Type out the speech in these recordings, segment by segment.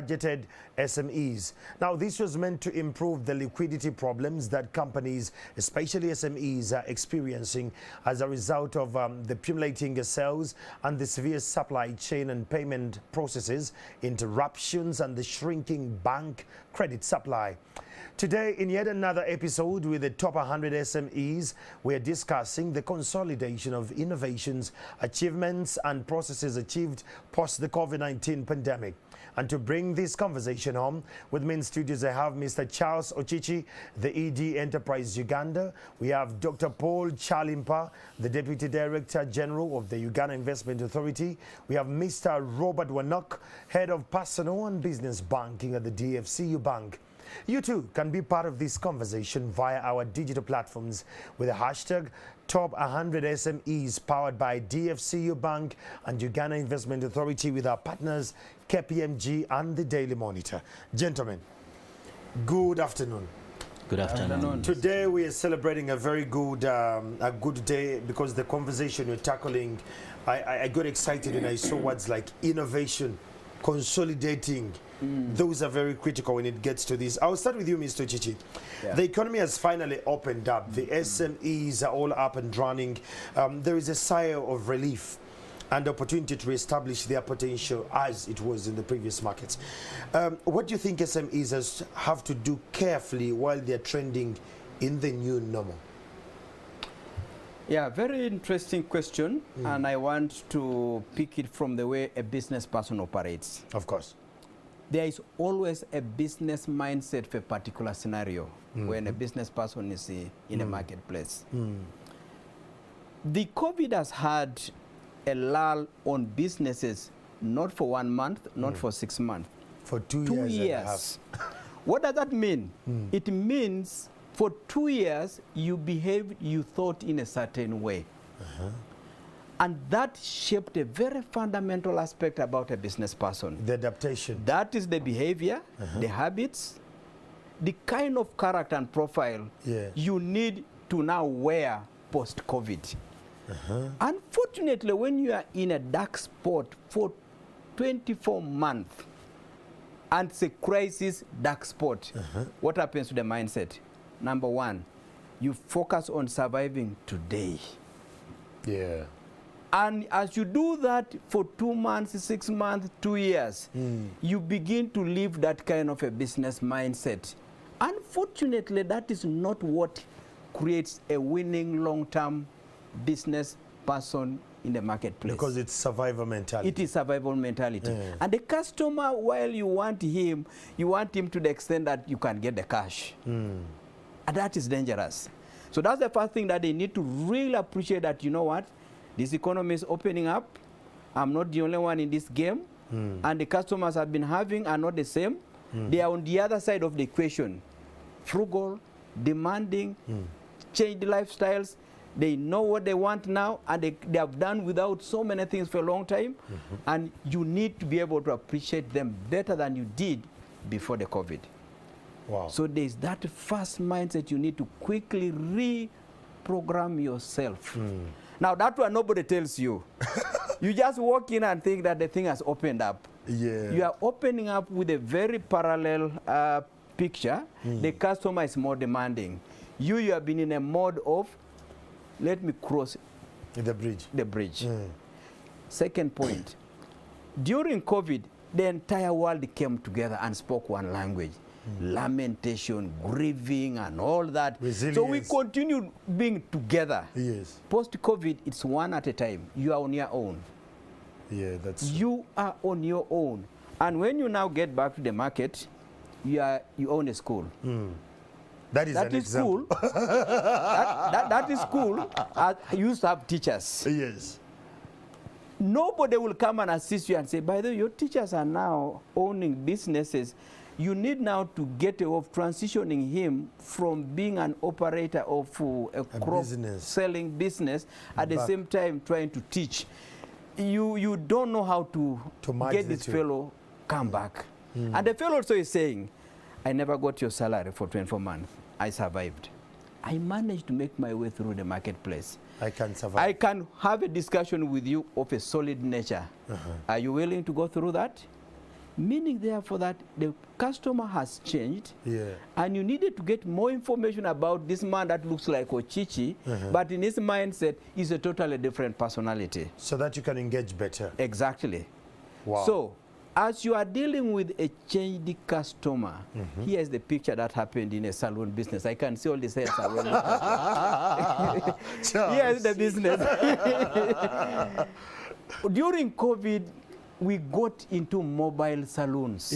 Targeted SMEs. Now, this was meant to improve the liquidity problems that companies, especially SMEs, are experiencing as a result of the accumulating sales and the severe supply chain and payment processes interruptions and the shrinking bank credit supply. Today, in yet another episode with the Top 100 SMEs, we're discussing the consolidation of innovations, achievements, and processes achieved post the COVID-19 pandemic. And to bring this conversation home, with me in studios, I have Mr. Charles Ochichi, the ED Enterprise Uganda. We have Dr. Paul Chalimpa, the Deputy Director General of the Uganda Investment Authority. We have Mr. Robert Wanok, Head of Personal and Business Banking at the DFCU Bank. You too can be part of this conversation via our digital platforms with the hashtag Top100SMEs powered by DFCU Bank and Uganda Investment Authority with our partners KPMG and the Daily Monitor. Gentlemen, good afternoon. Good afternoon. Today we are celebrating a very good day because the conversation we're tackling, I got excited when I saw words like innovation, consolidating. Those are very critical when it gets to this. I'll start with you, Mr. Chichi. Yeah. The economy has finally opened up. The SMEs are all up and running. There is a sigh of relief and opportunity to reestablish their potential as it was in the previous markets. What do you think SMEs have to do carefully while they're trending in the new normal? Yeah, very interesting question, and I want to pick it from the way a business person operates. Of course. There is always a business mindset for a particular scenario when a business person is in a marketplace. The COVID has had a lull on businesses, not for 1 month, not for 6 months. For 2 years. 2 years. What does that mean? It means for 2 years, you behaved, you thought in a certain way. And that shaped a very fundamental aspect about a business person. The adaptation. That is the behavior, the habits, the kind of character and profile you need to now wear post-COVID. Unfortunately, when you are in a dark spot for 24 months, and it's a crisis dark spot, what happens to the mindset? Number one, you focus on surviving today. Yeah. And as you do that for 2 months, 6 months, 2 years, you begin to live that kind of a business mindset. Unfortunately, that is not what creates a winning long-term business person in the marketplace. Because it's survival mentality. It is survival mentality. And the customer, while you want him to the extent that you can get the cash. And that is dangerous. So that's the first thing that they need to really appreciate, that, you know what, this economy is opening up. I'm not the only one in this game. And the customers I've been having are not the same. They are on the other side of the equation. Frugal, demanding, changed lifestyles. They know what they want now, and they have done without so many things for a long time. And you need to be able to appreciate them better than you did before the COVID. Wow. So there's that first mindset you need to quickly reprogram yourself. Now, that one nobody tells you. You just walk in and think that the thing has opened up. Yeah. You are opening up with a very parallel picture. The customer is more demanding. You have been in a mode of, let me cross the bridge. The bridge. Second point, during COVID, the entire world came together and spoke one language. Lamentation, grieving, and all that. Resilience. So we continued being together. Yes. Post-COVID, it's one at a time. You are on your own. Yeah, that's true. You are on your own. And when you now get back to the market, you own a school. That is an example. School. that is school. You used to have teachers. Yes. Nobody will come and assist you and say, by the way, your teachers are now owning businesses. You need now to get away of transitioning him from being an operator of a crop selling business at the same time trying to teach. You don't know how to get this fellow come back. And the fellow also is saying, I never got your salary for 24 months. I survived. I managed to make my way through the marketplace. I can survive. I can have a discussion with you of a solid nature. Are you willing to go through that? Meaning therefore that the customer has changed, and you needed to get more information about this man that looks like Ochichi, but in his mindset is a totally different personality. So that you can engage better. Exactly. Wow. So as you are dealing with a changed customer, here's the picture that happened in a salon business. I can see all this hair salon. Here's the business. During COVID, we got into mobile salons.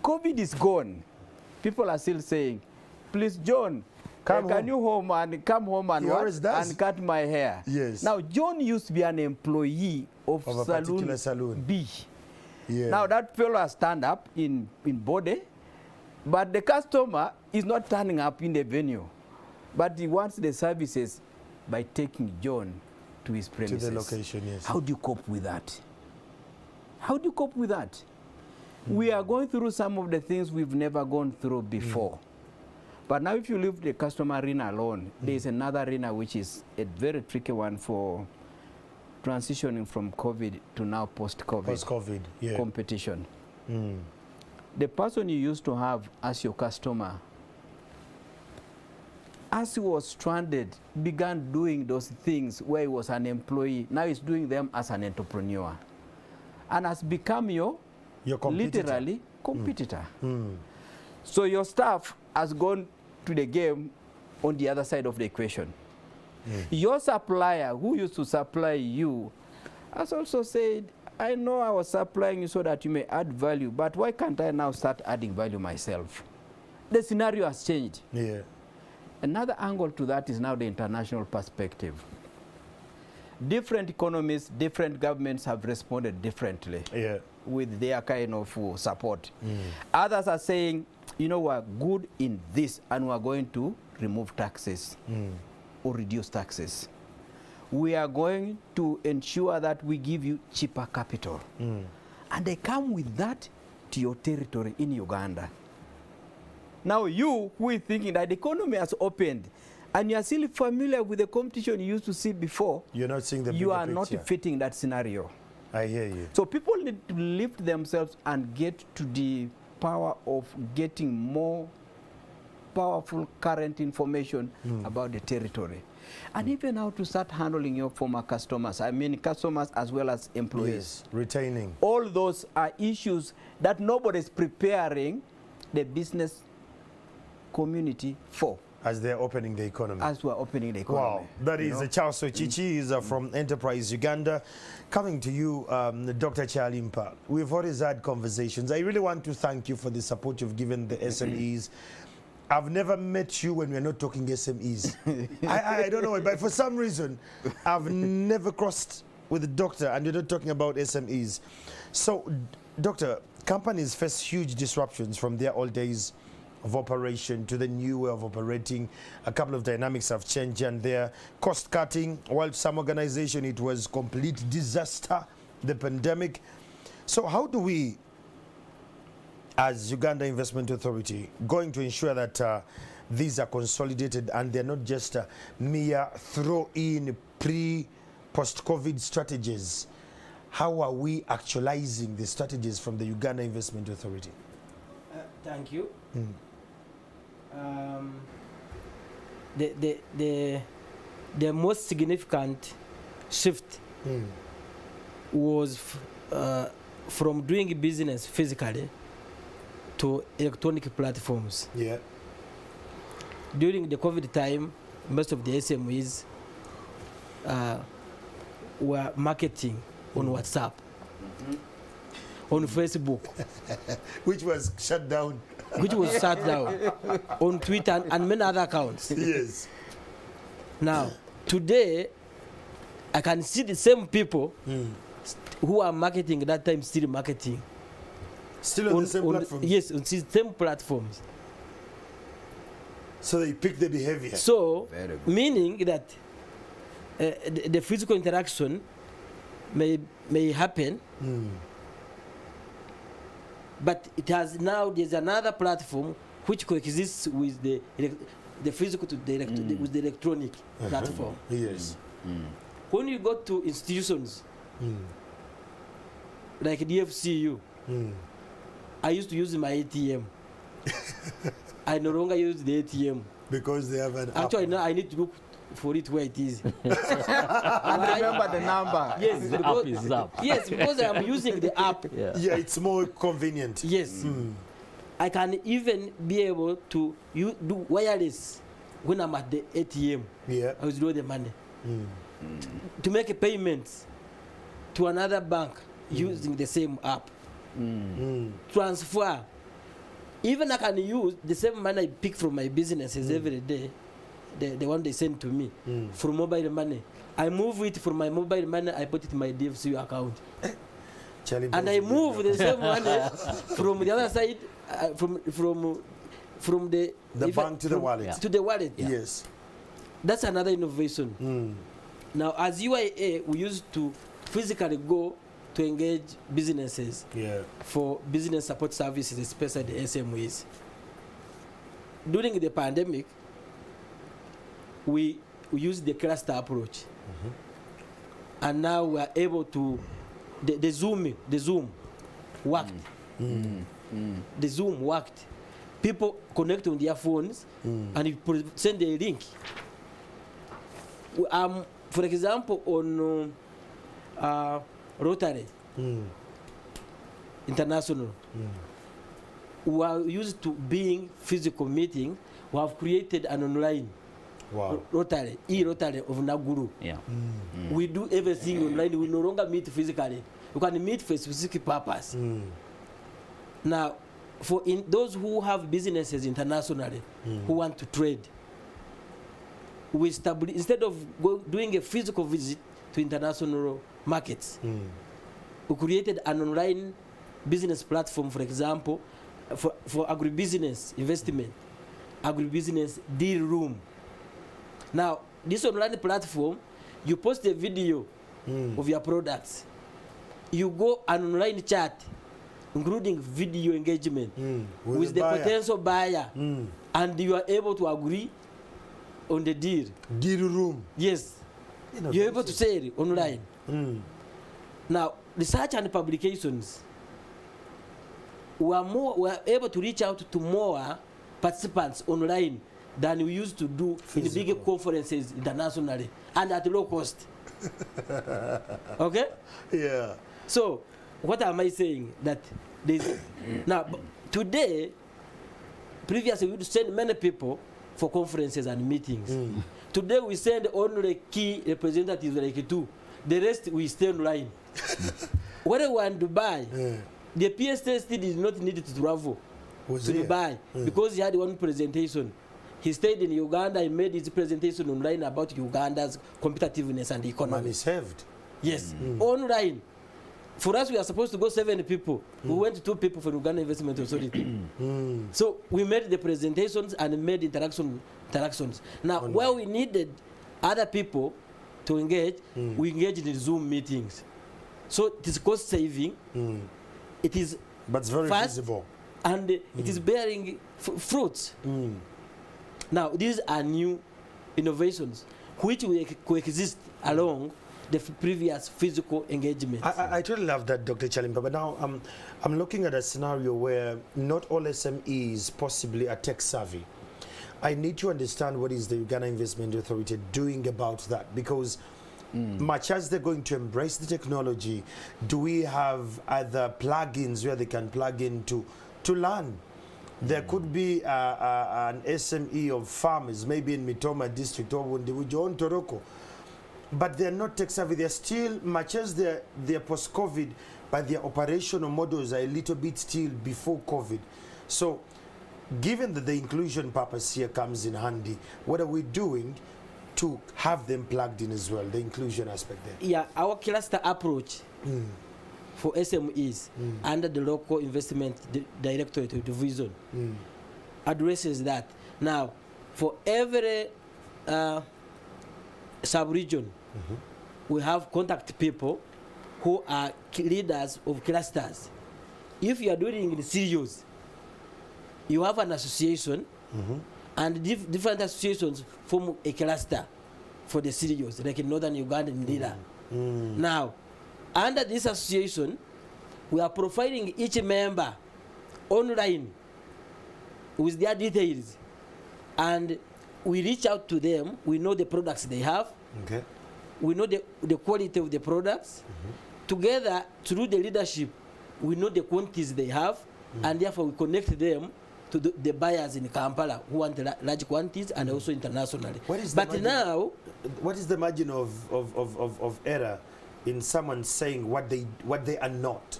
COVID is gone. People are still saying, please, John, can you come home and cut my hair? Yes. Now, John used to be an employee of a particular salon B. Now, that fellow stand up in body, but the customer is not turning up in the venue. But he wants the services by taking John to his premises. To the location, yes. How do you cope with that? How do you cope with that? We are going through some of the things we've never gone through before. But now if you leave the customer arena alone, there is another arena which is a very tricky one for transitioning from COVID to now post-COVID. Post-COVID, competition. The person you used to have as your customer, as he was stranded, began doing those things where he was an employee. Now he's doing them as an entrepreneur. And has become your competitor. Literally competitor. So your staff has gone to the game on the other side of the equation. Your supplier, who used to supply you, has also said, I know I was supplying you so that you may add value, but why can't I now start adding value myself? The scenario has changed. Another angle to that is now the international perspective. Different economies, different governments have responded differently with their kind of support. Others are saying, you know, we're good in this and we're going to remove taxes or reduce taxes. We are going to ensure that we give you cheaper capital. And they come with that to your territory in Uganda. Now you, who is thinking that the economy has opened, and you are still familiar with the competition you used to see before, you're not seeing the bigger you are picture. Not fitting that scenario. I hear you. So people need to lift themselves and get to the power of getting more powerful current information about the territory. And even how to start handling your former customers. I mean customers as well as employees. Yes, retaining. All those are issues that nobody is preparing the business community for. As they're opening the economy. As we're opening the economy. Wow, that is Charles Ochichi. He's from Enterprise Uganda. Coming to you, Dr. Chalimpa. We've always had conversations. I really want to thank you for the support you've given the SMEs. I've never met you when we're not talking SMEs. I don't know, but for some reason, I've never crossed with the doctor and you're not talking about SMEs. So, Doctor, companies face huge disruptions from their old days of operation to the new way of operating. A couple of dynamics have changed, and their cost cutting, while some organization it was complete disaster, the pandemic. So how do we, as Uganda Investment Authority, going to ensure that these are consolidated and they're not just mere throw-in post-COVID strategies? How are we actualizing the strategies from the Uganda Investment Authority? Thank you. The most significant shift was from doing business physically to electronic platforms. During the COVID time, most of the SMEs were marketing on WhatsApp, on Facebook, which was shut down. On Twitter and many other accounts. Yes. Now, today, I can see the same people who are marketing at that time still marketing. Still on the same platforms? Yes, on the same platforms. So they pick the behavior. So, meaning that the physical interaction may happen, but it has now, there's another platform which coexists with the physical to the with the electronic platform. Yes. When you go to institutions, like DFCU, I used to use my ATM. I no longer use the ATM. Because they have an Actually, app. now I need to look for it where it is. And remember the number. Yes, The app is up. Yes, because I'm using the app. Yeah. Yeah, it's more convenient. Yes. I can even be able to do wireless when I'm at the ATM. Yeah. I withdraw the money. To make a payment to another bank using the same app. Transfer. Even I can use the same money I pick from my businesses every day, the one they send to me, from mobile money. I move it from my mobile money, I put it in my DFCU account. And I move the same money from the other side, from the bank to the wallet. To the wallet. Yes. That's another innovation. Now, as UIA, we used to physically go to engage businesses for business support services, especially the SMEs. During the pandemic, we used the cluster approach. And now we are able to, the Zoom worked. The Zoom worked. People connect on their phones and you send a link. For example, on Rotary International, we are used to being physical meeting. We have created an online Rotary, e-Rotary of Naguru. Yeah. We do everything online. We no longer meet physically. We can meet for a specific purpose. Now, for those who have businesses internationally, who want to trade, we establish, instead of doing a physical visit to international markets, we created an online business platform, for example, for agribusiness investment, agribusiness deal room. Now, this online platform, you post a video of your products. You go an online chat, including video engagement with the potential buyer, and you are able to agree on the deal. Deal room. Yes. You're able to sell online. Now, research and publications, we are able to reach out to more participants online than we used to do in bigger conferences internationally and at low cost. Okay? Yeah. So, what am I saying? That now, today, previously we would send many people for conferences and meetings. Today we send only key representatives like 2. The rest we stay online. What I want to buy, the PSTST did not need to travel to Dubai because he had one presentation. He stayed in Uganda and made his presentation online about Uganda's competitiveness and economy. Money saved. Yes, online. For us, we are supposed to go 7 people. We went 2 people for Uganda Investment Authority. So we made the presentations and made interactions. Now, where we needed other people to engage, we engaged in Zoom meetings. So it is cost saving. It is but it's very fast, visible. and it is bearing fruits. Now, these are new innovations which will coexist along the previous physical engagement. I totally love that, Dr. Chalimba, but now I'm looking at a scenario where not all SMEs possibly are tech savvy. I need to understand what is the Uganda Investment Authority doing about that, because much as they're going to embrace the technology, do we have other plugins where they can plug in to learn? There could be an SME of farmers, maybe in Mitoma district or Wundiwujo, Toroko, but they're not tech savvy. They're still, much as they're post-COVID, but their operational models are a little bit still before COVID. So, given that the inclusion purpose here comes in handy, what are we doing to have them plugged in as well, the inclusion aspect there? Yeah, our cluster approach for SMEs under the local investment directorate division addresses that. Now, for every sub-region, we have contact people who are leaders of clusters. If you are doing in serious, you have an association, and different associations form a cluster for the serious, like in northern Uganda and Lira. Now, under this association, we are profiling each member online with their details, and we reach out to them. We know the products they have. Okay. We know the quality of the products. Together, through the leadership, we know the quantities they have, and therefore we connect them to the buyers in Kampala who want large quantities and also internationally. What is the margin of error in someone saying what they are not?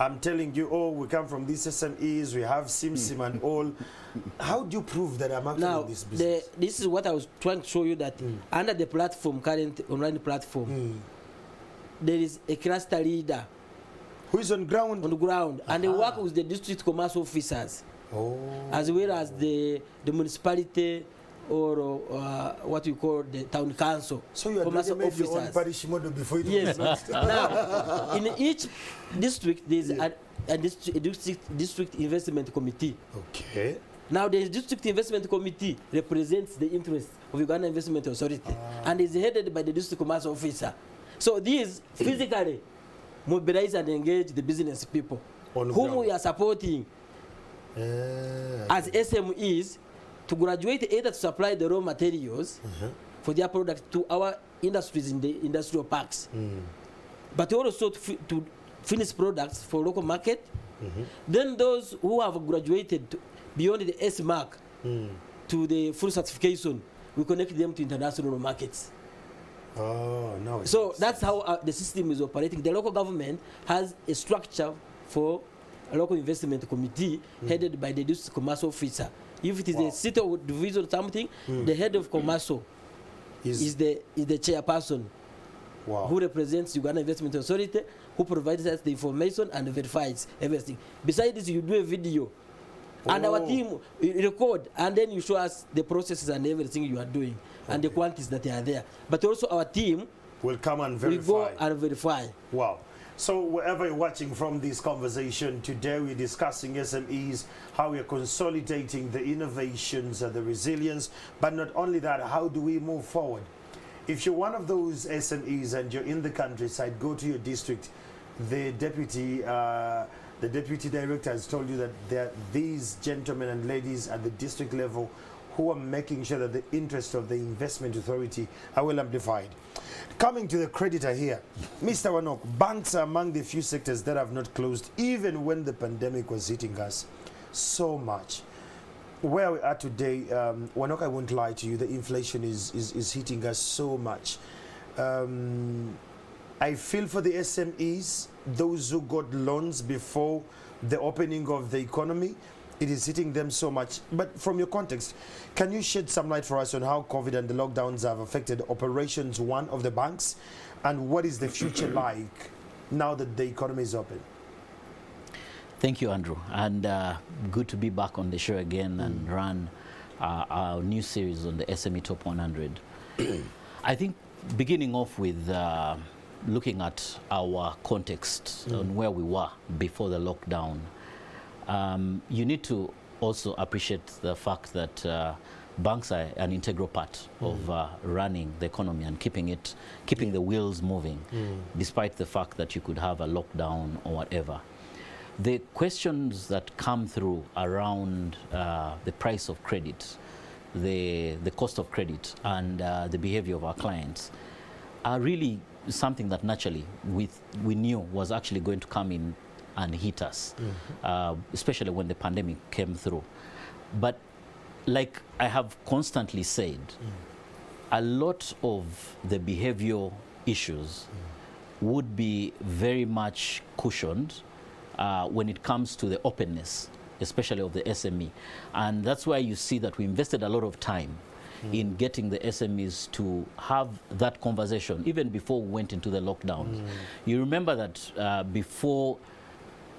I'm telling you, oh, we come from these SMEs, we have SimSim and all. How do you prove that I'm actually in this business? This is what I was trying to show you, that under the platform, current online platform, there is a cluster leader who is on ground. On the ground, and they work with the district commerce officers, as well as the municipality, or what you call the town council. So you are doing your own parish model before you yes. Now, in each district, there is a district investment committee. Okay. Now, the district investment committee represents the interest of Uganda Investment Authority and is headed by the district commerce officer. So these physically mobilize and engage the business people whom we are supporting as SMEs to graduate, either to supply the raw materials for their products to our industries in the industrial parks, but also to finish products for local market. Then those who have graduated beyond the S mark to the full certification, we connect them to international markets. Oh, no. So that's how the system is operating. The local government has a structure for a local investment committee headed by the district commercial officer. If it is a city or division or something, the head of commercial is the chairperson who represents Uganda Investment Authority, who provides us the information and verifies everything. Besides this, you do a video, and our team record, and then you show us the processes and everything you are doing, and the quantities that are there. But also our team will come and verify. We go and verify. Wow. So wherever you're watching from this conversation, today we're discussing SMEs, how we are consolidating the innovations and the resilience, but not only that, how do we move forward? If you're one of those SMEs and you're in the countryside, go to your district. The deputy director has told you that there are these gentlemen and ladies at the district level who are making sure that the interest of the investment authority are well amplified. Coming to the creditor here, Mr. Wanok, banks are among the few sectors that have not closed, even when the pandemic was hitting us so much. Where we are today, Wanok, I won't lie to you, the inflation is hitting us so much. I feel for the SMEs, those who got loans before the opening of the economy. It is hitting them so much. But from your context, can you shed some light for us on how COVID and the lockdowns have affected operations one of the banks, and what is the future like now that the economy is open? Thank you, Andrew, and good to be back on the show again and run our new series on the SME Top 100. I think beginning off with looking at our context on where we were before the lockdown, you need to also appreciate the fact that banks are an integral part of running the economy and keeping the wheels moving, despite the fact that you could have a lockdown or whatever. The questions that come through around the price of credit, the cost of credit, and the behavior of our clients are really something that naturally we knew was actually going to come in and hit us, especially when the pandemic came through. But like I have constantly said, a lot of the behavioral issues would be very much cushioned when it comes to the openness, especially of the SME. And that's why you see that we invested a lot of time in getting the SMEs to have that conversation, even before we went into the lockdowns. You remember that before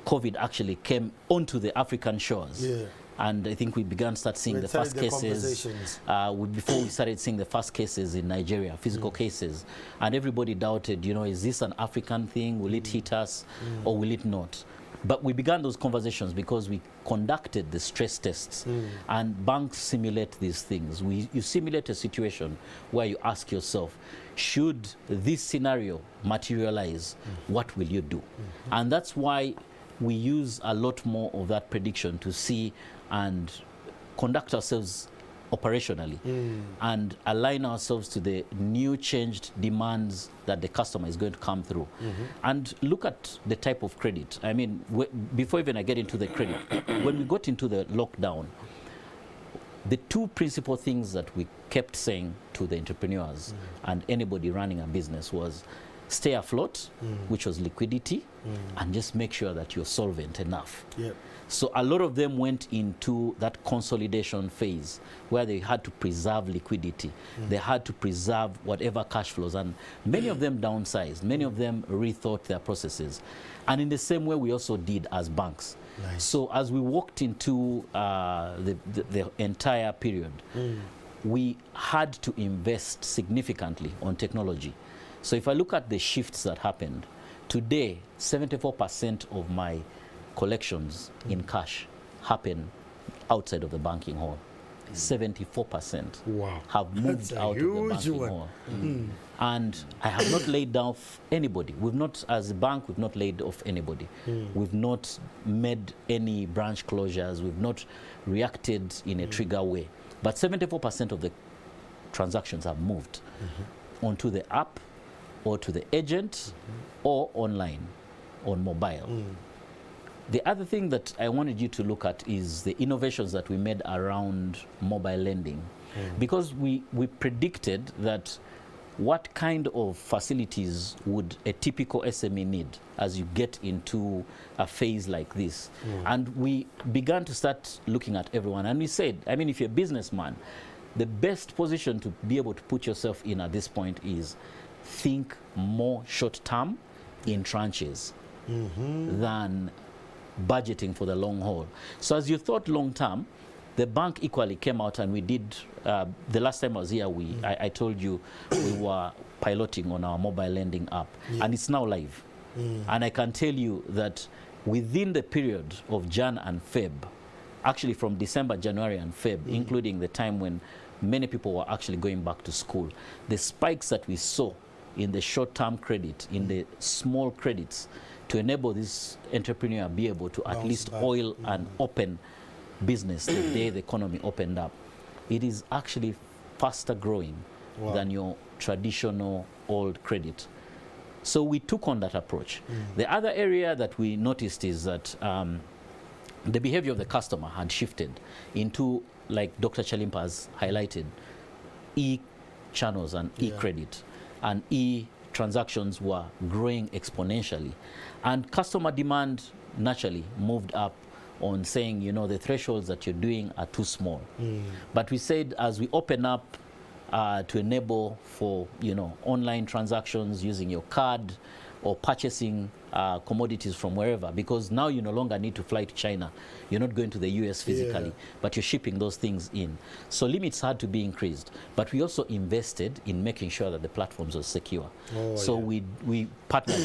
COVID actually came onto the African shores, and I think we began to start seeing the first cases, before we started seeing the first cases in Nigeria, physical cases, and everybody doubted, you know, is this an African thing? Will it hit us or will it not? But we began those conversations because we conducted the stress tests, and banks simulate these things. You simulate a situation where you ask yourself, should this scenario materialize, what will you do? And that's why we use a lot more of that prediction to see and conduct ourselves operationally and align ourselves to the new changed demands that the customer is going to come through. And look at the type of credit. I mean, before even I get into the credit, when we got into the lockdown, the two principal things that we kept saying to the entrepreneurs and anybody running a business was stay afloat, which was liquidity, and just make sure that you're solvent enough. Yep. So a lot of them went into that consolidation phase where they had to preserve liquidity. They had to preserve whatever cash flows, and many of them downsized. Many of them rethought their processes. And in the same way, we also did as banks. Nice. So as we walked into the entire period, we had to invest significantly on technology. So if I look at the shifts that happened, today, 74% of my collections in cash happen outside of the banking hall. 74% have moved out of the banking hall. And I have not laid off anybody. We've not, as a bank, we've not laid off anybody. We've not made any branch closures. We've not reacted in a trigger way. But 74% of the transactions have moved onto the app or to the agent or online on mobile. The other thing that I wanted you to look at is the innovations that we made around mobile lending. Because we predicted that what kind of facilities would a typical SME need as you get into a phase like this. And we began to start looking at everyone. And we said, I mean, if you're a businessman, the best position to be able to put yourself in at this point is think more short-term in tranches than budgeting for the long haul. So as you thought long-term, the bank equally came out and we did, the last time I was here, I told you we were piloting on our mobile lending app, and it's now live. And I can tell you that within the period of Jan and Feb, actually from December, January and Feb, including the time when many people were actually going back to school, the spikes that we saw in the short-term credit, in the small credits, to enable this entrepreneur be able to at least oil and open business the day the economy opened up, it is actually faster growing than your traditional old credit. So we took on that approach. The other area that we noticed is that the behavior of the customer had shifted into, like Dr. Chalimpa has highlighted, e-channels and e-credit, and e-transactions were growing exponentially. And customer demand naturally moved up on saying, you know, the thresholds that you're doing are too small. But we said, as we open up to enable for, you know, online transactions using your card or purchasing commodities from wherever, because now you no longer need to fly to China. You're not going to the US physically, but you're shipping those things in. So limits had to be increased. But we also invested in making sure that the platforms are secure. So we partnered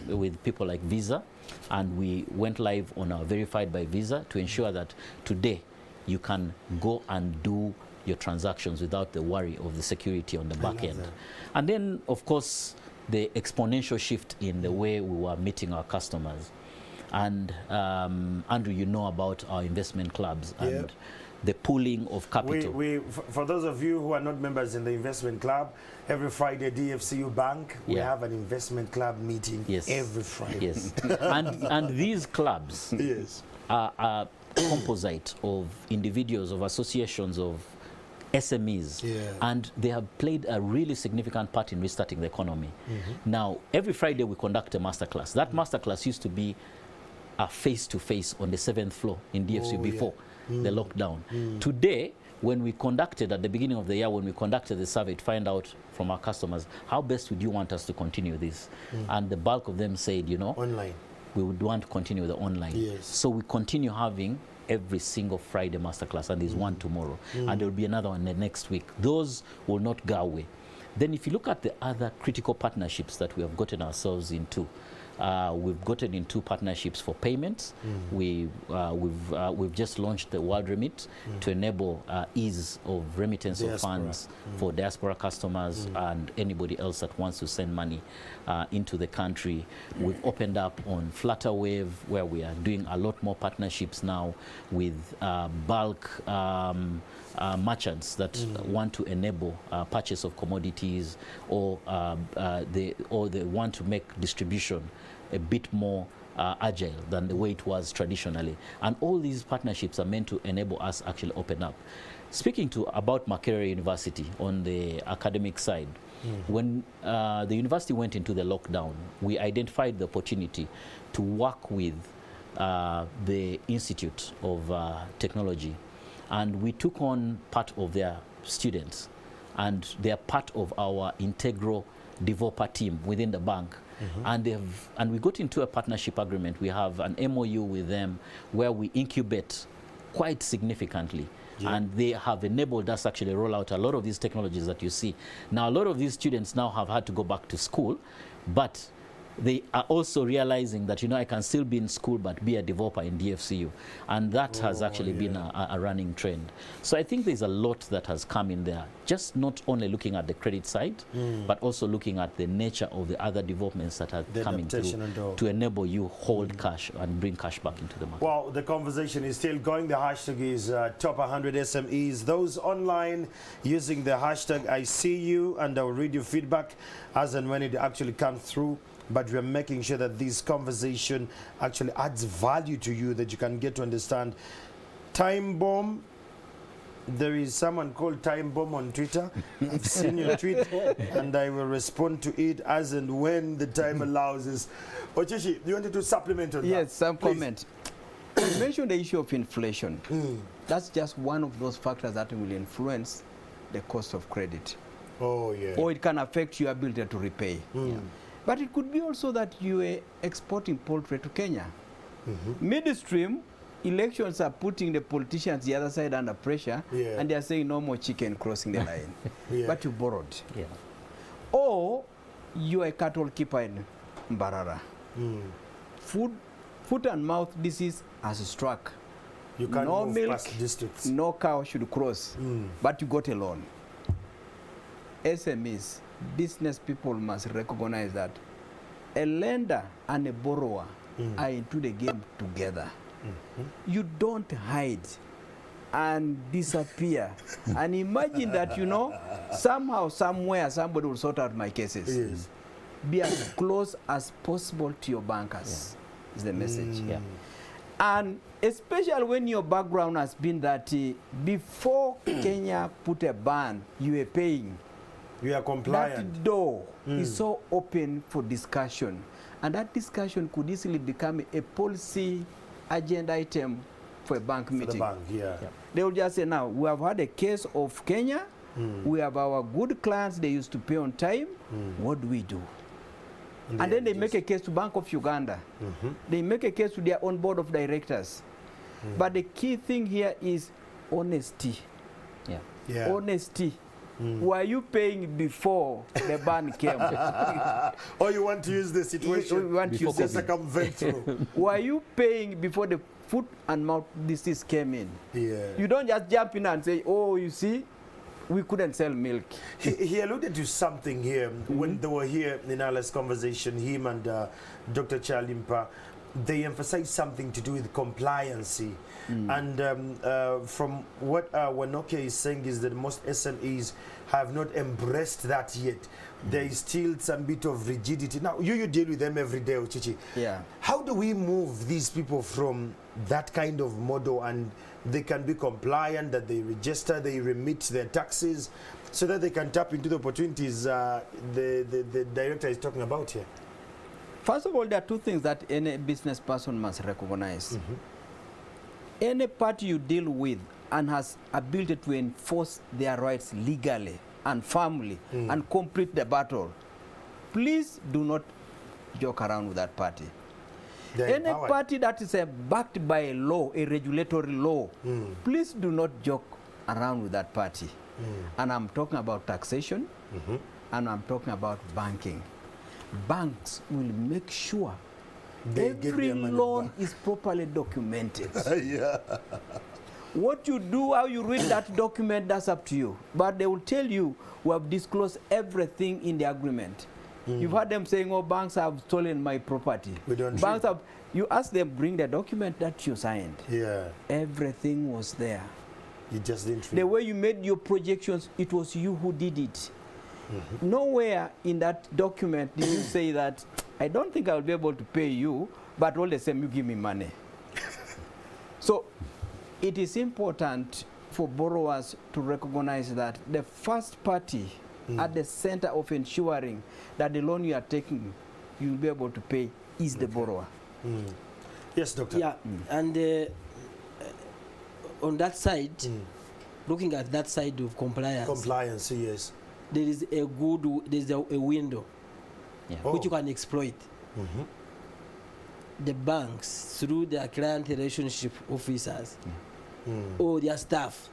with people like Visa, and we went live on our Verified by Visa to ensure that today you can go and do your transactions without the worry of the security on the back end. And then, of course, the exponential shift in the way we were meeting our customers. And Andrew, you know about our investment clubs and the pooling of capital. For those of you who are not members in the investment club, every Friday, DFCU Bank, we have an investment club meeting every Friday. And these clubs are composite of individuals, of associations, of SMEs, and they have played a really significant part in restarting the economy. Now, every Friday we conduct a masterclass. That masterclass used to be a face-to-face on the 7th floor in DFCU before the lockdown. Today, when we conducted, at the beginning of the year, when we conducted the survey to find out from our customers, how best would you want us to continue this? And the bulk of them said, you know, online. We would want to continue the online. So we continue having every single Friday masterclass, and there's one tomorrow, and there will be another one the next week. Those will not go away. Then if you look at the other critical partnerships that we have gotten ourselves into, We've gotten into partnerships for payments. We've just launched the World Remit to enable ease of remittance of funds for diaspora customers and anybody else that wants to send money into the country. We've opened up on Flutterwave, where we are doing a lot more partnerships now with bulk merchants that want to enable purchase of commodities, or they want to make distribution a bit more agile than the way it was traditionally. And all these partnerships are meant to enable us actually open up. Speaking about Makerere University on the academic side, when the university went into the lockdown, we identified the opportunity to work with the Institute of Technology, and we took on part of their students, and they are part of our integral developer team within the bank. And we got into a partnership agreement. We have an MOU with them where we incubate quite significantly. And they have enabled us actually roll out a lot of these technologies that you see. Now, a lot of these students now have had to go back to school, but they are also realizing that, you know, I can still be in school but be a developer in DFCU. And that has actually been a running trend. So I think there's a lot that has come in there, just not only looking at the credit side, but also looking at the nature of the other developments that are coming through to enable you hold cash and bring cash back into the market. Well, the conversation is still going. The hashtag is Top100SMEs. Those online using the hashtag, I see you, and I'll read your feedback as and when it actually comes through. But we're making sure that this conversation actually adds value to you, that you can get to understand. Time Bomb, there is someone called Time Bomb on Twitter. I've seen your tweet, and I will respond to it as and when the time allows us. Ochichi, you wanted to supplement on that? Yes, some comment. You mentioned the issue of inflation. That's just one of those factors that will influence the cost of credit. Oh, yeah. Or it can affect your ability to repay. But it could be also that you are exporting poultry to Kenya. Midstream, elections are putting the politicians the other side under pressure, and they are saying no more chicken crossing the line. But you borrowed. Or you are a cattle keeper in Mbarara. Foot and mouth disease has struck. You can't no move milk, past districts. no cow should cross, but you got a loan. SMEs, business people must recognize that a lender and a borrower are into the game together. You don't hide and disappear and imagine that, you know, somehow, somewhere, somebody will sort out my cases. Be as close as possible to your bankers, is the message. And especially when your background has been that before Kenya put a ban, you were paying. We are compliant. That door is so open for discussion, and that discussion could easily become a policy agenda item for a bank meeting. The bank, They will just say, now, we have had a case of Kenya, we have our good clients, they used to pay on time, what do we do? And then they make a case to Bank of Uganda. They make a case to their own board of directors. But the key thing here is honesty. Honesty. Were you paying before the ban came? Or you want to use the situation to circumvent through? Were you paying before the foot and mouth disease came in? You don't just jump in and say, oh, you see, we couldn't sell milk. He alluded to something here when they were here in our last conversation, him and Dr. Chalimpa. They emphasized something to do with compliancy. And from what Wanoke is saying is that most SMEs have not embraced that yet. There is still some bit of rigidity. Now, you deal with them every day, Ochichi. How do we move these people from that kind of model, and they can be compliant, that they register, they remit their taxes, so that they can tap into the opportunities the director is talking about here? First of all, there are two things that any business person must recognize. Any party you deal with and has ability to enforce their rights legally and firmly and complete the battle, please do not joke around with that party. Any party that is backed by a law, a regulatory law, please do not joke around with that party. And I'm talking about taxation, and I'm talking about banking. Banks will make sure Every loan is properly documented. Yeah. What you do, how you read that document, that's up to you. But they will tell you, we have disclosed everything in the agreement. You've heard them saying, oh, banks have stolen my property. We don't banks have, you ask them, bring the document that you signed. Yeah. Everything was there. You just didn't read. The way you made your projections, it was you who did it. Nowhere in that document did you say that, I don't think I'll be able to pay you, but all the same, you give me money. So it is important for borrowers to recognize that the first party at the center of ensuring that the loan you are taking, you'll be able to pay, is the borrower. Yes, Doctor. Yeah, and on that side, looking at that side of compliance, Compliance, yes. there is a window which you can exploit. The banks, through their client relationship officers or their staff,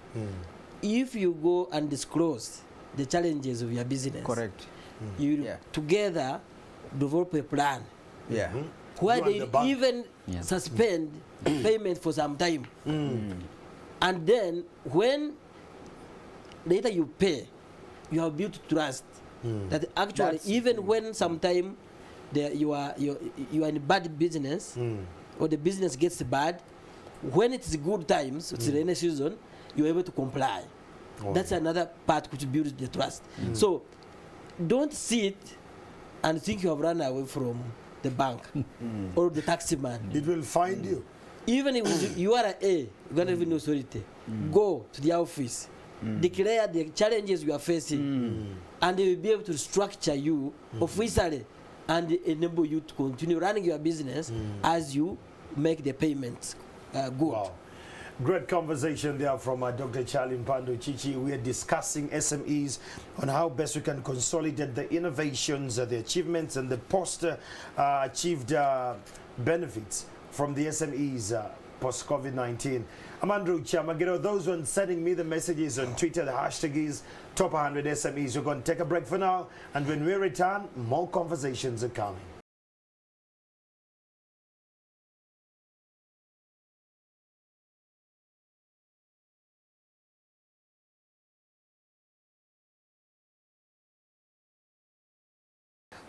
if you go and disclose the challenges of your business, Correct. you together develop a plan where You they even suspend payment for some time. And then when later you pay, you have built trust that actually even when sometime you are in bad business or the business gets bad, when it's good times, it's rainy season, you're able to comply. That's another part which builds the trust. So don't sit and think you have run away from the bank or the taxi man. It will find you. Even if you are a government authority, go to the office, declare the challenges you are facing, and they will be able to structure you officially and enable you to continue running your business as you make the payments good. Wow. Great conversation there from Dr. Charlie Mpando Chichi. We are discussing SMEs on how best we can consolidate the innovations, the achievements, and the post-achieved benefits from the SMEs post-COVID-19. I'm Andrew Chamagero. Those ones sending me the messages on Twitter, the hashtag is Top100SMEs. We're going to take a break for now, and when we return, more conversations are coming.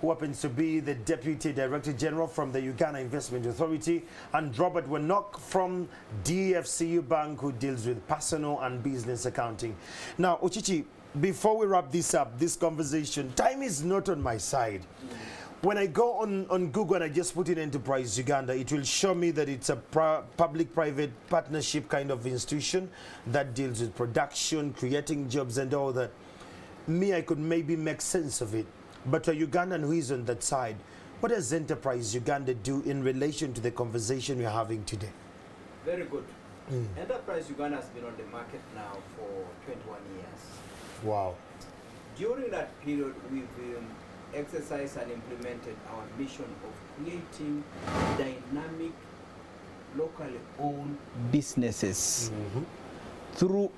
Who happens to be the Deputy Director General from the Uganda Investment Authority, and Robert Wanok from DFCU Bank, who deals with personal and business accounting. Now, Ochichi, before we wrap this up, this conversation, time is not on my side. When I go on Google and I just put in Enterprise Uganda, it will show me that it's a public-private partnership kind of institution that deals with production, creating jobs and all that. Me, I could maybe make sense of it. But a Ugandan who is on that side, what does Enterprise Uganda do in relation to the conversation we're having today? Very good. Enterprise Uganda has been on the market now for 21 years. Wow. During that period, we've exercised and implemented our mission of creating dynamic, locally owned businesses through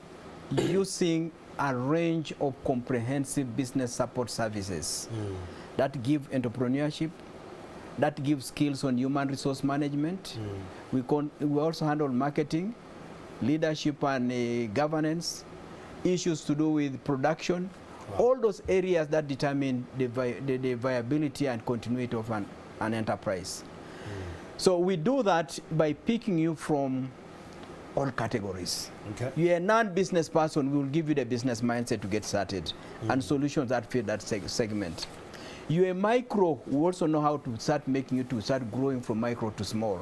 using a range of comprehensive business support services that give entrepreneurship, that give skills on human resource management. We also handle marketing, leadership and governance, issues to do with production, all those areas that determine the viability and continuity of an enterprise. So we do that by picking you from all categories. Okay. You're a non-business person, we will give you the business mindset to get started and solutions that fit that segment. You're a micro, we also know how to start making you to start growing from micro to small.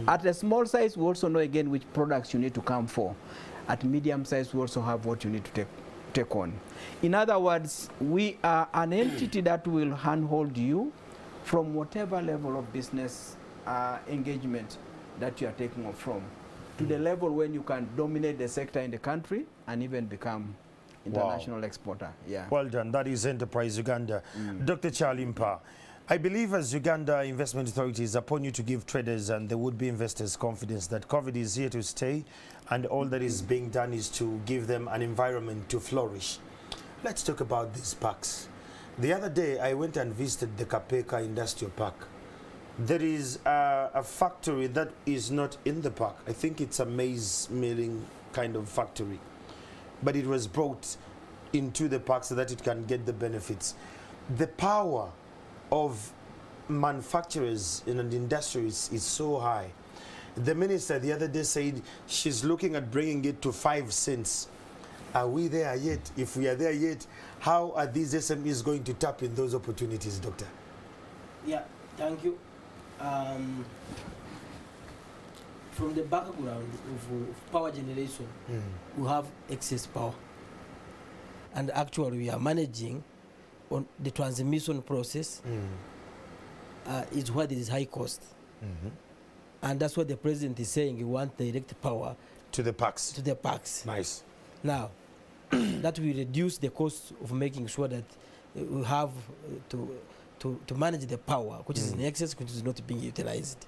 At a small size, we also know again which products you need to come for. At medium size, we also have what you need to take on. In other words, we are an entity that will handhold you from whatever level of business engagement that you are taking off from, to the level when you can dominate the sector in the country and even become international exporter. Yeah. Well done. That is Enterprise Uganda. Dr. Charlie Mpa, I believe as Uganda Investment Authority is upon you to give traders and the would-be investors confidence that COVID is here to stay, and all that is being done is to give them an environment to flourish. Let's talk about these parks. The other day, I went and visited the Kapeka Industrial Park. There is a factory that is not in the park. I think it's a maize milling kind of factory, but it was brought into the park so that it can get the benefits. The power of manufacturers in an industry is so high. The minister the other day said she's looking at bringing it to 5 cents. Are we there yet? If we are there yet, how are these SMEs going to tap in those opportunities, Doctor? Yeah, thank you. From the background of power generation, we have excess power. And actually we are managing on the transmission process is where there is high cost. And that's what the president is saying. He wants direct power to the parks. To the parks. Nice. Now, that will reduce the cost of making sure that we have to manage the power, which is in excess, which is not being utilized.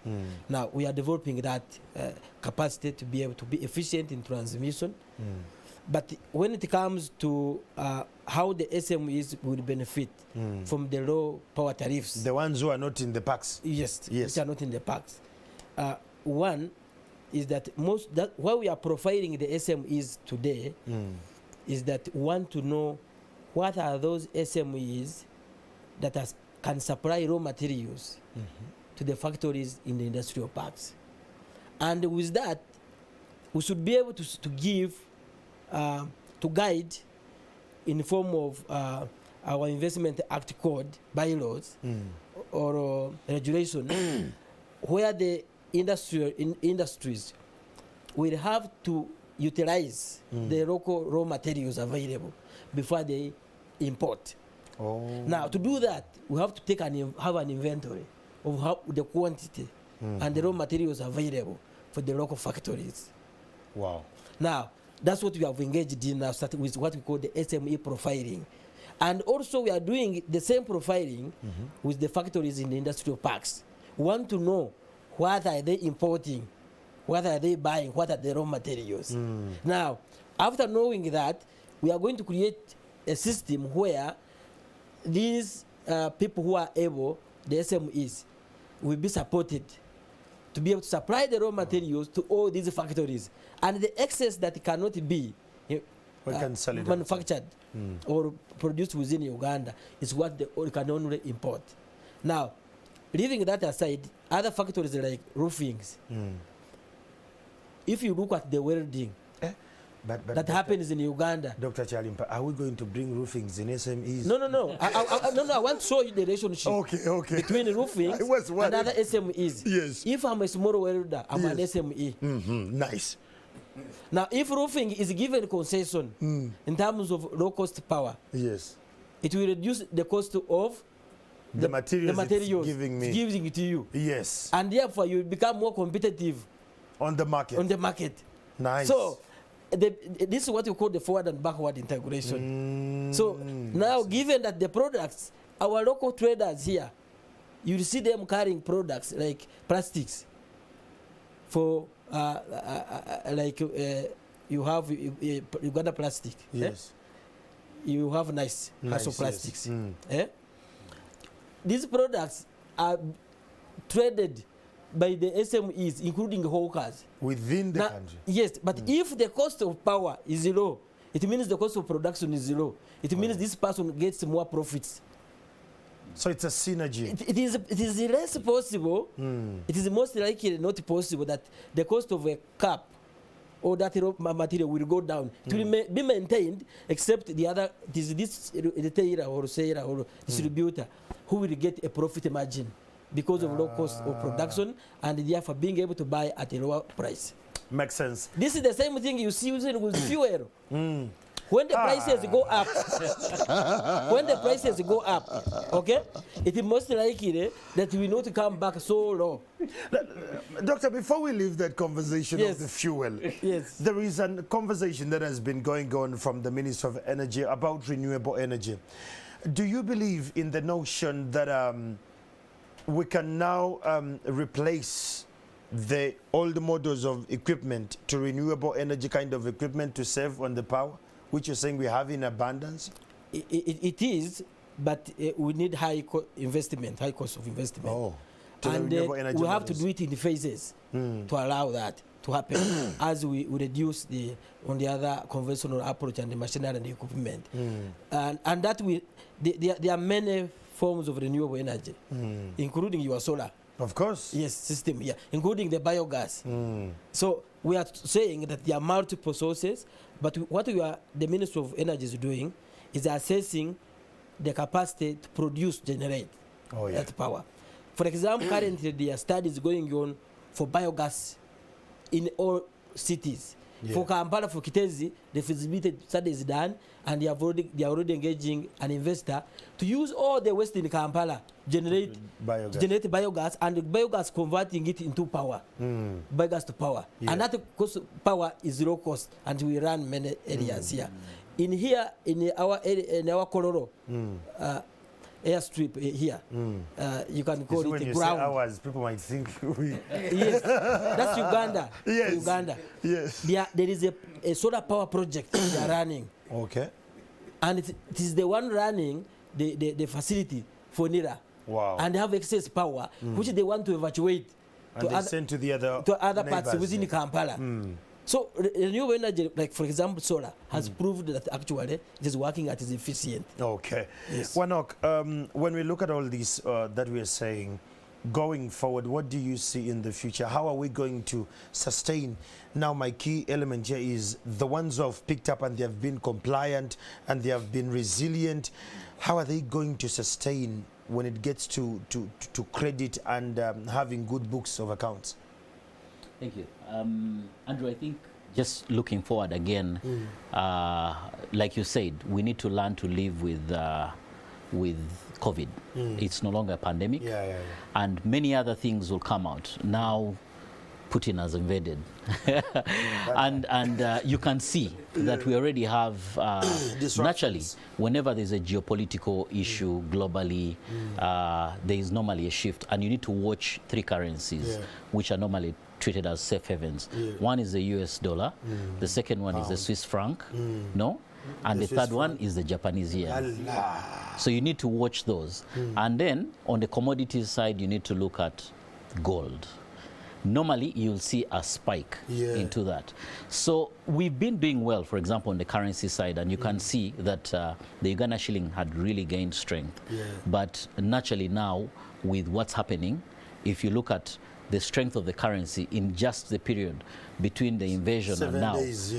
Now, we are developing that capacity to be able to be efficient in transmission. But when it comes to how the SMEs would benefit from the low power tariffs. The ones who are not in the parks. Yes, which are not in the parks. One is that why we are profiling the SMEs today is that we want to know what are those SMEs that can supply raw materials to the factories in the industrial parks. And with that, we should be able to give, to guide in the form of our Investment Act code, bylaws, or regulation, where the industries will have to utilize the local raw materials available before they import. Now, to do that, we have to have an inventory of the quantity and the raw materials available for the local factories. Wow. Now, that's what we have engaged in now, starting with what we call the SME profiling. And also we are doing the same profiling with the factories in the industrial parks. We want to know what are they importing, what are they buying, what are the raw materials. Now, after knowing that, we are going to create a system where these people who are able, the SMEs, will be supported to be able to supply the raw materials to all these factories. And the excess that cannot be manufactured or produced within Uganda is what we can only import. Now, leaving that aside, other factories like roofings, if you look at the welding that happens in Uganda. Dr. Chalimpa, are we going to bring roofings in SMEs? No. I want to show you the relationship between roofing and other SMEs. Yes. If I'm a small welder, I'm an SME. Nice. Now, if roofing is given concession in terms of low-cost power, yes, it will reduce the cost of the materials it's giving it to you. Yes. And therefore, you become more competitive on the market. Nice. So, this is what we call the forward and backward integration. So, now given that the products, our local traders here, you see them carrying products like plastics for you have Uganda plastic. Yes. You have nice plastics. Yes. These products are traded by the SMEs, including hawkers. Within the country? Yes, but if the cost of power is low, it means the cost of production is low. It means this person gets more profits. So it's a synergy. It is less possible. It is most likely not possible that the cost of a cap or that raw material will go down. It will be maintained, except the other, it is this retailer or wholesaler or distributor who will get a profit margin because of low cost of production and therefore being able to buy at a lower price. Makes sense. This is the same thing you see with fuel. When the prices go up, okay, it is most likely that we will not come back so low. Doctor, before we leave that conversation of the fuel, there is a conversation that has been going on from the Minister of Energy about renewable energy. Do you believe in the notion that we can now replace the old models of equipment to renewable energy kind of equipment to save on the power, which you're saying we have in abundance? It is, but we need high cost of investment. And we have to do it in phases to allow that to happen as we reduce on the other conventional approach and the machinery and the equipment. And that there are many forms of renewable energy, including your solar. Of course. Yes, system, including the biogas. So we are saying that there are multiple sources, but what the Ministry of Energy is doing is assessing the capacity to generate that power. For example, currently there are studies going on for biogas in all cities. For Kampala, for Kitezi, the feasibility study is done, and they are already engaging an investor to use all the waste in Kampala, generate biogas, and the biogas converting it into power, biogas to power. And that cost power is low cost, and we run many areas here. In our Kololo airstrip here, you can call it when you ground. Say ours, people might think we... Yes, that's Uganda. Yes. Uganda. Yes. There is a solar power project they are running. Okay. And it is the one running the facility for NIRA. Wow. And they have excess power, which they want to evacuate send to the other parts within Kampala. So renewable energy, like for example solar, has proved that actually it is working at its efficient. Okay. Yes. Wanok, when we look at all this that we are saying, going forward, what do you see in the future? How are we going to sustain? Now, my key element here is the ones who have picked up and they have been compliant and they have been resilient. How are they going to sustain when it gets to credit and having good books of accounts? Thank you. Andrew, I think just looking forward again, like you said, we need to learn to live with COVID. It's no longer a pandemic. And many other things will come out. Now, Putin has invaded. and you can see that we already have, naturally, whenever there's a geopolitical issue globally, there is normally a shift. And you need to watch three currencies, which are normally treated as safe havens. One is the US dollar, the second one is the Swiss franc, and the third one is the Japanese yen. So you need to watch those. And then on the commodities side, you need to look at gold. Normally, you'll see a spike into that. So we've been doing well, for example, on the currency side, and you can see that the Uganda shilling had really gained strength. But naturally now, with what's happening, if you look at the strength of the currency in just the period between the invasion 7 and now, days,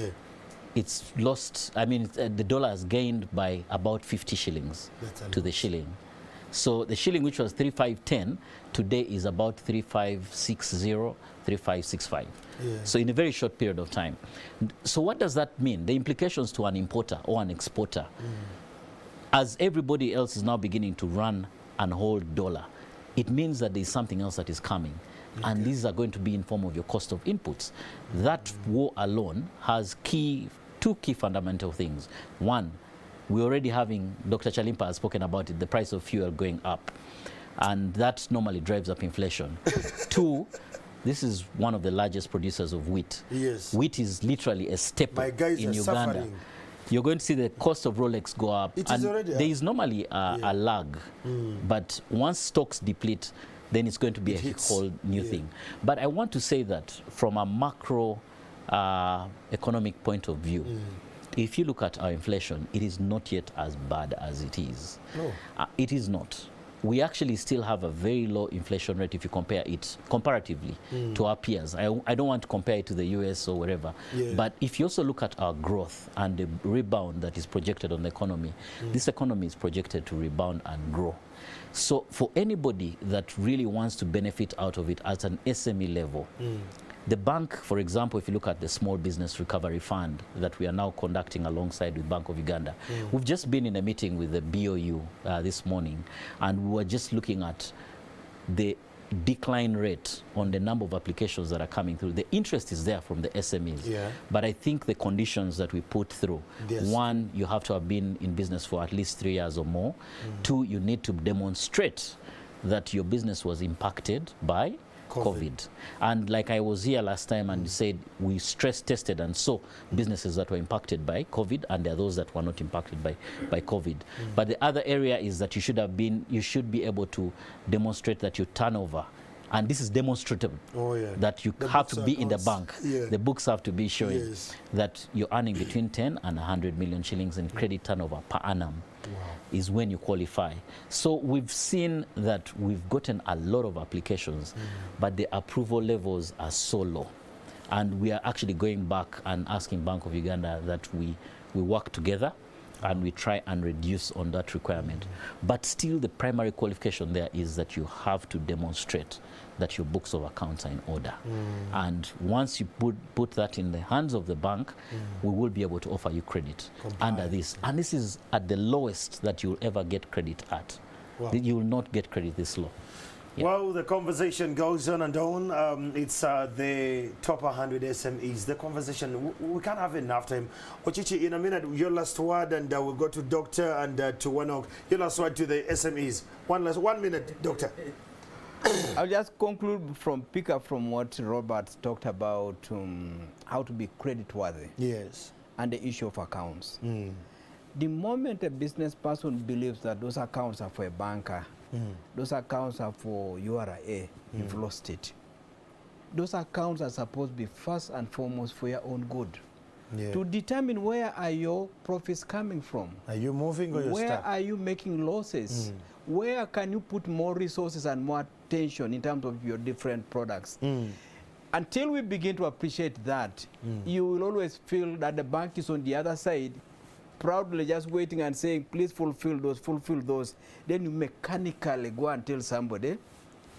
it's lost. I mean, the dollar has gained by about 50 shillings to the shilling. So the shilling, which was 3,510, today is about 3,560, 3,565. So in a very short period of time. So what does that mean? The implications to an importer or an exporter, as everybody else is now beginning to run and hold dollar, it means that there's something else that is coming. And these are going to be in form of your cost of inputs. That war alone has two key fundamental things. One, we're already having, Dr. Chalimpa has spoken about it, the price of fuel going up. And that normally drives up inflation. Two, this is one of the largest producers of wheat. Wheat is literally a staple in Uganda. Suffering. You're going to see the cost of Rolex go up. It is already there is normally a lag. But once stocks deplete, then it's going to be a whole new thing. But I want to say that from a macro economic point of view, if you look at our inflation, it is not yet as bad as it is. It is not. We actually still have a very low inflation rate if you compare it comparatively to our peers. I don't want to compare it to the US or wherever, but if you also look at our growth and the rebound that is projected on the economy, this economy is projected to rebound and grow. So for anybody that really wants to benefit out of it at an SME level, the bank, for example, if you look at the Small Business Recovery Fund that we are now conducting alongside with Bank of Uganda, we've just been in a meeting with the BOU this morning, and we were just looking at the decline rate on the number of applications that are coming through. The interest is there from the SMEs, but I think the conditions that we put through, one, you have to have been in business for at least 3 years or more. Two, you need to demonstrate that your business was impacted by COVID. And like I was here last time and said, we stress tested and saw businesses that were impacted by COVID, and there are those that were not impacted by COVID. But the other area is that you should be able to demonstrate that your turnover And this is demonstrative that you have to be in the bank. The books have to be showing that you're earning between 10 and 100 million shillings in credit turnover per annum. Is when you qualify. So we've seen that we've gotten a lot of applications, but the approval levels are so low. And we are actually going back and asking Bank of Uganda that we work together and we try and reduce on that requirement. But still the primary qualification there is that you have to demonstrate that your books of accounts are in order. And once you put that in the hands of the bank, we will be able to offer you credit under this. And this is at the lowest that you'll ever get credit at. You will not get credit this low. Well, the conversation goes on and on. It's the top 100 SMEs. The conversation, we can't have enough time. Ochichi, in a minute, your last word, and we'll go to Doctor and to Wanok. Your last word to the SMEs. 1 minute, Doctor. I'll just conclude pick up from what Robert talked about, how to be credit worthy. Yes. And the issue of accounts. The moment a business person believes that those accounts are for a banker, those accounts are for URA, you've lost it. Those accounts are supposed to be first and foremost for your own good. To determine where are your profits coming from. Are you moving or you're stuck? Where are you making losses? Where can you put more resources and more attention in terms of your different products? Until we begin to appreciate that, you will always feel that the bank is on the other side, proudly just waiting and saying, please fulfill those. Then you mechanically go and tell somebody,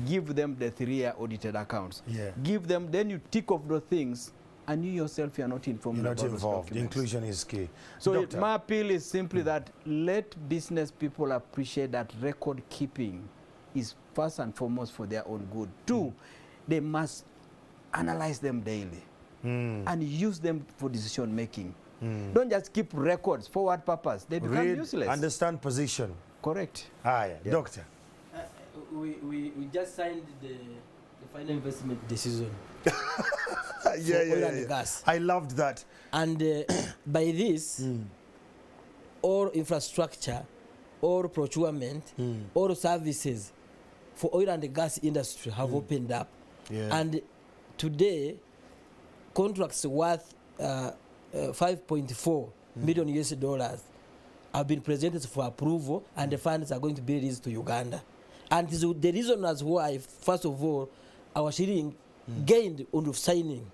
give them the 3-year audited accounts. Give them, then you tick off those things, and you yourself, you are not informed. You're not involved. Inclusion is key. So my appeal is simply that let business people appreciate that record keeping is first and foremost for their own good. 2, they must analyze them daily and use them for decision making. Don't just keep records for what purpose. They become useless. Understand position. Correct. Doctor. We just signed the final investment decision. Oil and gas. I loved that. And by this, all infrastructure, all procurement, all services for oil and gas industry have opened up. And today, contracts worth 5.4 million US dollars have been presented for approval, and the funds are going to be released to Uganda. And the reason as why, first of all, our shilling gained on signing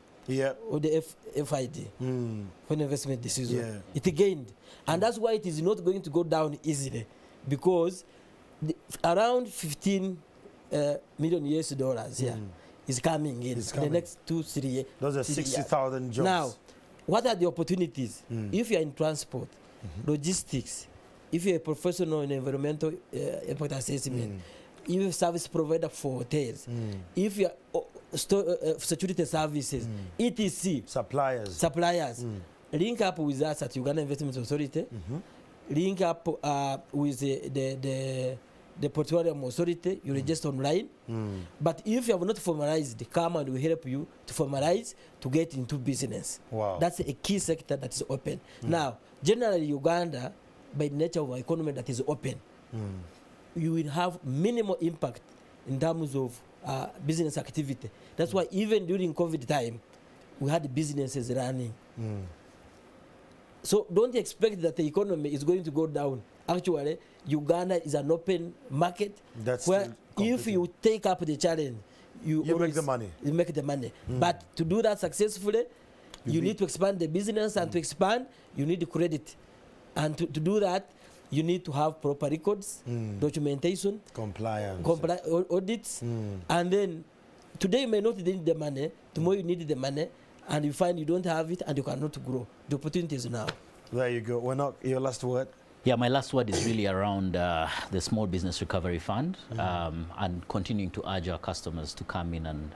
of the FID for an investment decision. It gained. And that's why it is not going to go down easily, because around 15 million US dollars is coming in the next 2-3 years. Those are 60,000 jobs. Now, what are the opportunities? If you're in transport, logistics, if you're a professional in environmental impact assessment, if you're a service provider for hotels, if you're security services, etc. Suppliers. Link up with us at Uganda Investment Authority. Link up with the Petroleum Authority. You register online. But if you have not formalized, come and we help you to formalize to get into business. That's a key sector that is open. Now, generally Uganda, by the nature of our economy that is open, you will have minimal impact in terms of business activity. That's why even during COVID time, we had businesses running. So don't expect that the economy is going to go down. Actually, Uganda is an open market where if you take up the challenge, you make the money. You make the money. But to do that successfully, you need to expand the business, and to expand, you need credit. And to do that, you need to have proper records, documentation, compliance, audits, and then today you may not need the money, tomorrow you need the money, and you find you don't have it and you cannot grow. The opportunity is now. There you go. Your last word? Yeah, my last word is really around the Small Business Recovery Fund and continuing to urge our customers to come in and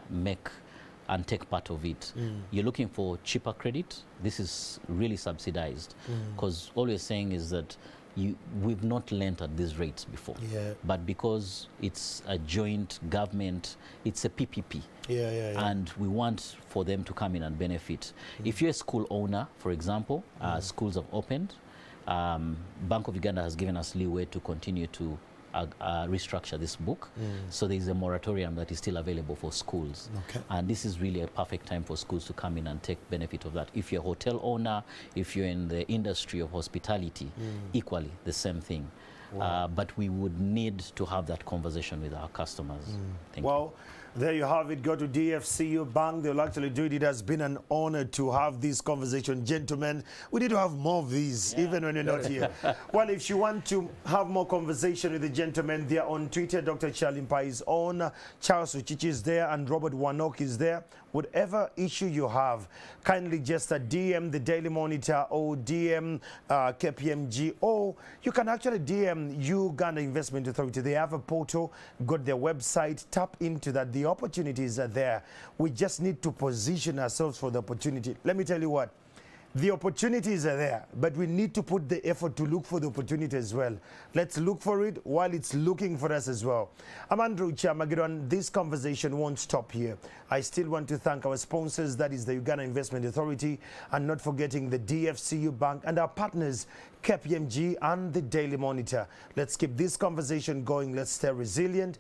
and take part of it. You're looking for cheaper credit. This is really subsidized, because all we're saying is that we've not lent at these rates before, but because it's a joint government, it's a PPP, and we want for them to come in and benefit. If you're a school owner, for example, schools have opened. Bank of Uganda has given us leeway to continue to restructure this book. So there is a moratorium that is still available for schools. Okay. And this is really a perfect time for schools to come in and take benefit of that. If you're a hotel owner, if you're in the industry of hospitality, equally the same thing. Wow. But we would need to have that conversation with our customers. Thank you. There you have it. Go to DFCU Bank. They'll actually do it. It has been an honor to have this conversation. Gentlemen, we need to have more of these, even when you're not here. Well, if you want to have more conversation with the gentlemen, they're on Twitter. Dr. Chalimpa is on. Charles Uchichi is there, and Robert Wanok is there. Whatever issue you have, kindly just DM the Daily Monitor or DM KPMG, or you can actually DM Uganda Investment Authority. They have a portal, got their website, tap into that. The opportunities are there. We just need to position ourselves for the opportunity. Let me tell you what, the opportunities are there, but we need to put the effort to look for the opportunity as well. Let's look for it while it's looking for us as well. I'm Andrew Chamagidon. This conversation won't stop here. I still want to thank our sponsors, that is the Uganda Investment Authority, and not forgetting the DFCU Bank and our partners, KPMG and the Daily Monitor. Let's keep this conversation going. Let's stay resilient.